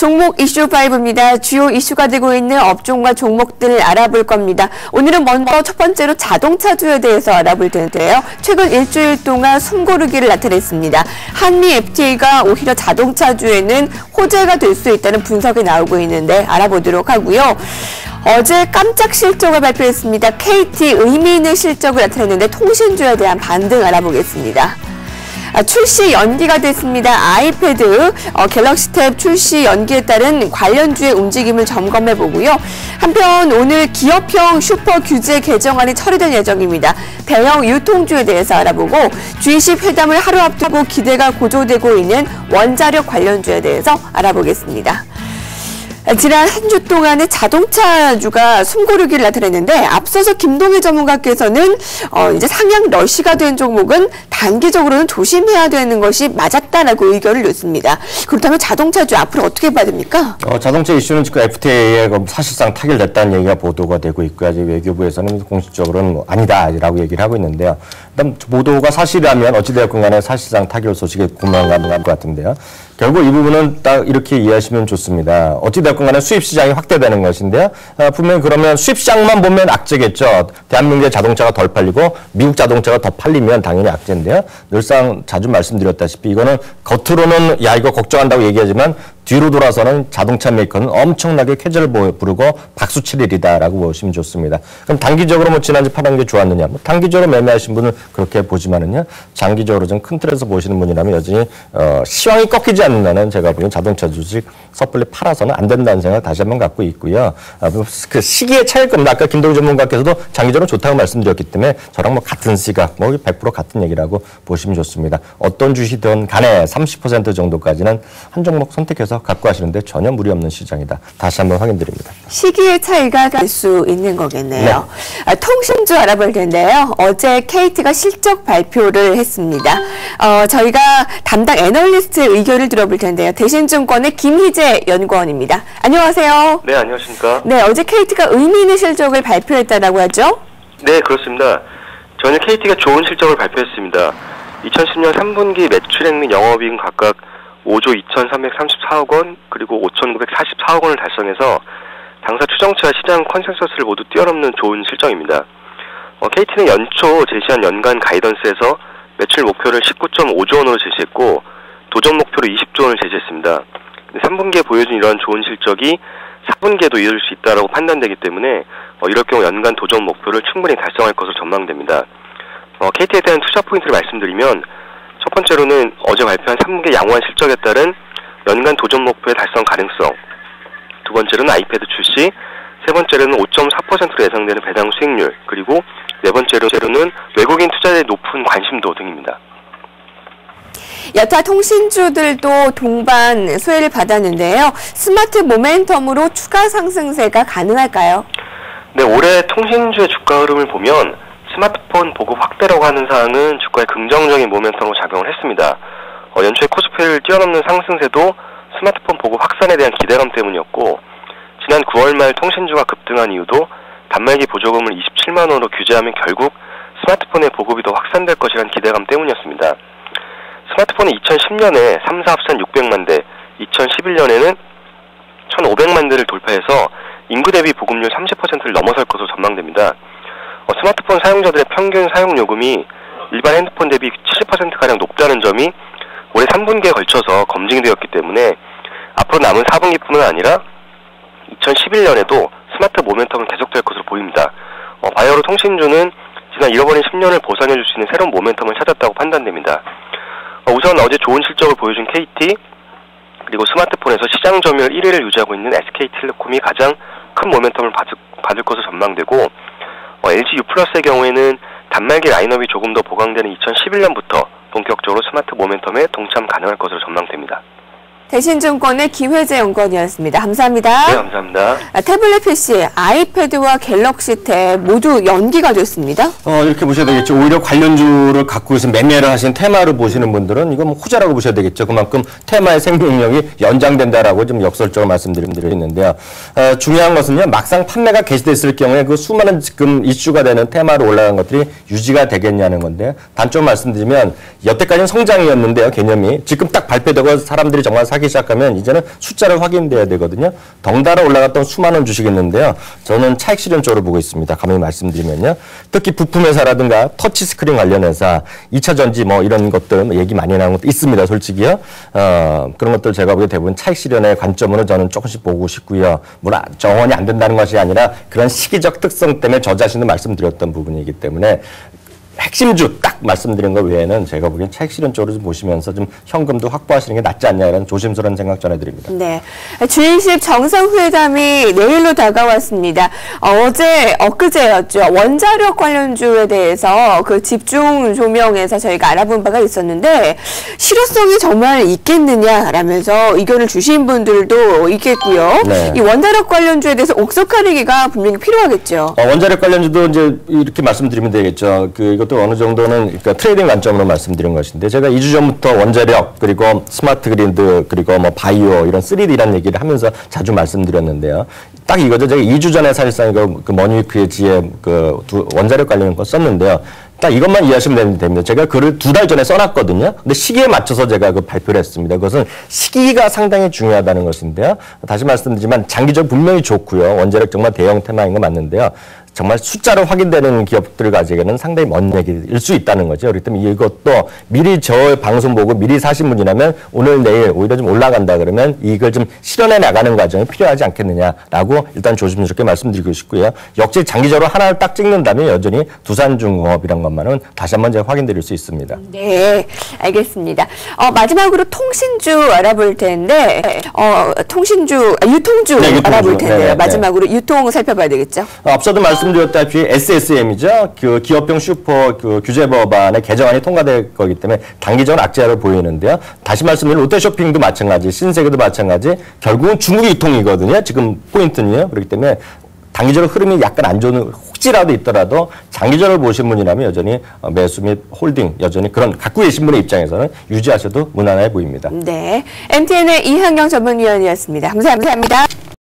종목 이슈 5입니다. 주요 이슈가 되고 있는 업종과 종목들을 알아볼 겁니다. 오늘은 먼저 첫 번째로 자동차주에 대해서 알아볼 텐데요. 최근 일주일 동안 숨고르기를 나타냈습니다. 한미 FTA가 오히려 자동차주에는 호재가 될 수 있다는 분석이 나오고 있는데 알아보도록 하고요. 어제 깜짝 실적을 발표했습니다. KT 의미 있는 실적을 나타냈는데 통신주에 대한 반등 알아보겠습니다. 출시 연기가 됐습니다. 아이패드 갤럭시 탭 출시 연기에 따른 관련주의 움직임을 점검해 보고요. 한편 오늘 기업형 슈퍼 규제 개정안이 처리될 예정입니다. 대형 유통주에 대해서 알아보고 G20 회담을 하루 앞두고 기대가 고조되고 있는 원자력 관련주에 대해서 알아보겠습니다. 지난 한 주 동안의 자동차주가 숨고르기를 나타냈는데 앞서서 김동희 전문가께서는 이제 상향 러시가 된 종목은 단기적으로는 조심해야 되는 것이 맞았다라고 의견을 냈습니다. 그렇다면 자동차주 앞으로 어떻게 봐야 됩니까? 자동차 이슈는 지금 FTA에 사실상 타결됐다는 얘기가 보도가 되고 있고요. 아직 외교부에서는 공식적으로는 아니다라고 얘기를 하고 있는데요. 일단 보도가 사실이라면 어찌되었건 간에 사실상 타결 소식이 공명한 것 같은데요. 결국 이 부분은 딱 이렇게 이해하시면 좋습니다. 어찌되었건 간에 수입시장이 확대되는 것인데요. 분명히 그러면 수입시장만 보면 악재겠죠. 대한민국의 자동차가 덜 팔리고 미국 자동차가 더 팔리면 당연히 악재인데요. 늘상 자주 말씀드렸다시피 이거는 겉으로는 야 이거 걱정한다고 얘기하지만 뒤로 돌아서는 자동차 메이커는 엄청나게 쾌재를 부르고 박수칠 일이다라고 보시면 좋습니다. 그럼 단기적으로 지난주 팔은 게 좋았느냐? 단기적으로 매매하신 분은 그렇게 보지만은요. 장기적으로 좀 큰 틀에서 보시는 분이라면 여전히 시황이 꺾이지 않는다는 제가 보기엔 자동차 주식 섣불리 팔아서는 안 된다는 생각 다시 한번 갖고 있고요. 그 시기의 차이일 겁니다. 아까 김동희 전문가께서도 장기적으로 좋다고 말씀드렸기 때문에 저랑 같은 시각, 100% 같은 얘기라고 보시면 좋습니다. 어떤 주식이든 간에 30% 정도까지는 한 종목 선택해서 갖고 하시는데 전혀 무리 없는 시장이다. 다시 한번 확인드립니다. 시기의 차이가 날 수 있는 거겠네요. 네. 통신주 알아볼 텐데요. 어제 KT가 실적 발표를 했습니다. 저희가 담당 애널리스트의 의견을 들어볼 텐데요. 대신증권의 김희재 연구원입니다. 안녕하세요. 네, 안녕하십니까. 네, 어제 KT가 의미 있는 실적을 발표했다라고 하죠? 네, 그렇습니다. 저는 KT가 좋은 실적을 발표했습니다. 2010년 3분기 매출액 및 영업이익은 각각 5조 2,334억 원, 그리고 5,944억 원을 달성해서 당사 추정치와 시장 컨센서스를 모두 뛰어넘는 좋은 실적입니다. KT는 연초 제시한 연간 가이던스에서 매출 목표를 19.5조 원으로 제시했고 도전 목표로 20조 원을 제시했습니다. 3분기에 보여준 이러한 좋은 실적이 4분기에도 이룰 수 있다고 판단되기 때문에 이럴 경우 연간 도전 목표를 충분히 달성할 것으로 전망됩니다. KT에 대한 투자 포인트를 말씀드리면 첫 번째로는 어제 발표한 3분기 양호한 실적에 따른 연간 도전 목표의 달성 가능성, 두 번째로는 아이패드 출시, 세 번째로는 5.4%로 예상되는 배당 수익률, 그리고 네 번째로는 외국인 투자자의 높은 관심도 등입니다. 여타 통신주들도 동반 수혜를 받았는데요. 스마트 모멘텀으로 추가 상승세가 가능할까요? 네, 올해 통신주의 주가 흐름을 보면 스마트폰 보급 확대라고 하는 사항은 주가에 긍정적인 모멘텀으로 작용을 했습니다. 연초에 코스피를 뛰어넘는 상승세도 스마트폰 보급 확산에 대한 기대감 때문이었고 지난 9월 말 통신주가 급등한 이유도 단말기 보조금을 27만 원으로 규제하면 결국 스마트폰의 보급이 더 확산될 것이라는 기대감 때문이었습니다. 스마트폰은 2010년에 3사 합산 600만 대, 2011년에는 1,500만 대를 돌파해서 인구 대비 보급률 30%를 넘어설 것으로 전망됩니다. 스마트폰 사용자들의 평균 사용 요금이 일반 핸드폰 대비 70%가량 높다는 점이 올해 3분기에 걸쳐서 검증이 되었기 때문에 앞으로 남은 4분기뿐만 아니라 2011년에도 스마트 모멘텀은 계속될 것으로 보입니다. 바이오로 통신주는 지난 잃어버린 10년을 보상해줄 수 있는 새로운 모멘텀을 찾았다고 판단됩니다. 우선 어제 좋은 실적을 보여준 KT, 그리고 스마트폰에서 시장 점유율 1위를 유지하고 있는 SK텔레콤이 가장 큰 모멘텀을 받을 것으로 전망되고 LG U+의 경우에는 단말기 라인업이 조금 더 보강되는 2011년부터 본격적으로 스마트 모멘텀에 동참 가능할 것으로 전망됩니다. 대신증권의 김혜재 연구원이었습니다. 감사합니다. 네, 감사합니다. 태블릿 PC, 아이패드와 갤럭시 탭 모두 연기가 됐습니다. 이렇게 보셔야 되겠죠. 오히려 관련주를 갖고 있어 매매를 하신 테마를 보시는 분들은 이건 호재라고 보셔야 되겠죠. 그만큼 테마의 생명력이 연장된다라고 좀 역설적으로 말씀드리고 있는데요. 중요한 것은요. 막상 판매가 개시됐을 경우에 그 수많은 지금 이슈가 되는 테마로 올라간 것들이 유지가 되겠냐는 건데요. 단점 말씀드리면 여태까지는 성장이었는데요. 개념이 지금 딱 발표되고 사람들이 정말 사기 하기 시작하면 이제는 숫자를 확인돼야 되거든요. 덩달아 올라갔던 수많은 주식이 있는데요. 저는 차익 실현 쪽으로 보고 있습니다. 감히 말씀드리면요. 특히 부품 회사라든가 터치 스크린 관련 회사, 2차 전지 뭐 이런 것들 얘기 많이 나오는 것도 있습니다. 솔직히요. 그런 것들 제가 보기에 대부분 차익 실현의 관점으로 저는 조금씩 보고 싶고요. 물론 정원이 안 된다는 것이 아니라 그런 시기적 특성 때문에 저 자신도 말씀드렸던 부분이기 때문에 핵심주 딱 말씀드린 것 외에는 제가 보기엔 차익 실현 쪽으로 좀 보시면서 좀 현금도 확보하시는 게 낫지 않냐 이런 조심스러운 생각 전해드립니다. 네, G20 정상회담이 내일로 다가왔습니다. 엊그제였죠. 원자력 관련주에 대해서 그 집중 조명에서 저희가 알아본 바가 있었는데 실효성이 정말 있겠느냐라면서 의견을 주신 분들도 있겠고요. 네. 이 원자력 관련주에 대해서 옥석가리기가 분명히 필요하겠죠. 원자력 관련주도 이제 이렇게 말씀드리면 되겠죠. 이것도 어느 정도는 그러니까 트레이딩 관점으로 말씀드린 것인데 제가 2주 전부터 원자력 그리고 스마트 그리드 그리고 뭐 바이오 이런 3D라는 얘기를 하면서 자주 말씀드렸는데요. 딱 이거죠. 제가 2주 전에 사실상 그 머니위크의 지에 그 원자력 관련 거 썼는데요. 딱 이것만 이해하시면 됩니다. 제가 글을 2달 전에 써놨거든요. 근데 시기에 맞춰서 제가 그 발표를 했습니다. 그것은 시기가 상당히 중요하다는 것인데요. 다시 말씀드리지만 장기적으로 분명히 좋고요. 원자력 정말 대형 테마인 거 맞는데요. 정말 숫자로 확인되는 기업들 가지고는 상당히 먼 얘기일 수 있다는 거죠. 그렇기 때문에 이것도 미리 저 방송 보고 미리 사신 분이라면 오늘 내일 오히려 좀 올라간다 그러면 이걸 좀 실현해 나가는 과정이 필요하지 않겠느냐라고 일단 조심스럽게 말씀드리고 싶고요. 역시 장기적으로 하나를 딱 찍는다면 여전히 두산중공업이란 것만은 다시 한번 제가 확인드릴 수 있습니다. 네, 알겠습니다. 마지막으로 통신주 알아볼 텐데 유통주 네, 알아볼 텐데요. 네. 마지막으로 유통 살펴봐야 되겠죠. 앞서도 말씀드렸다시피 SSM이죠. 그 기업용 슈퍼 그 규제 법안의 개정안이 통과될 거기 때문에 단기적으로 악재를 보이는데요. 다시 말씀드리면 롯데쇼핑도 마찬가지, 신세계도 마찬가지. 결국은 중국 유통이거든요. 지금 포인트는요. 그렇기 때문에 단기적으로 흐름이 약간 안 좋은 혹시라도 있더라도 장기적으로 보신 분이라면 여전히 매수 및 홀딩 여전히 그런 갖고 계신 분의 입장에서는 유지하셔도 무난해 보입니다. 네, MTN의 이한경 전문위원이었습니다. 감사합니다.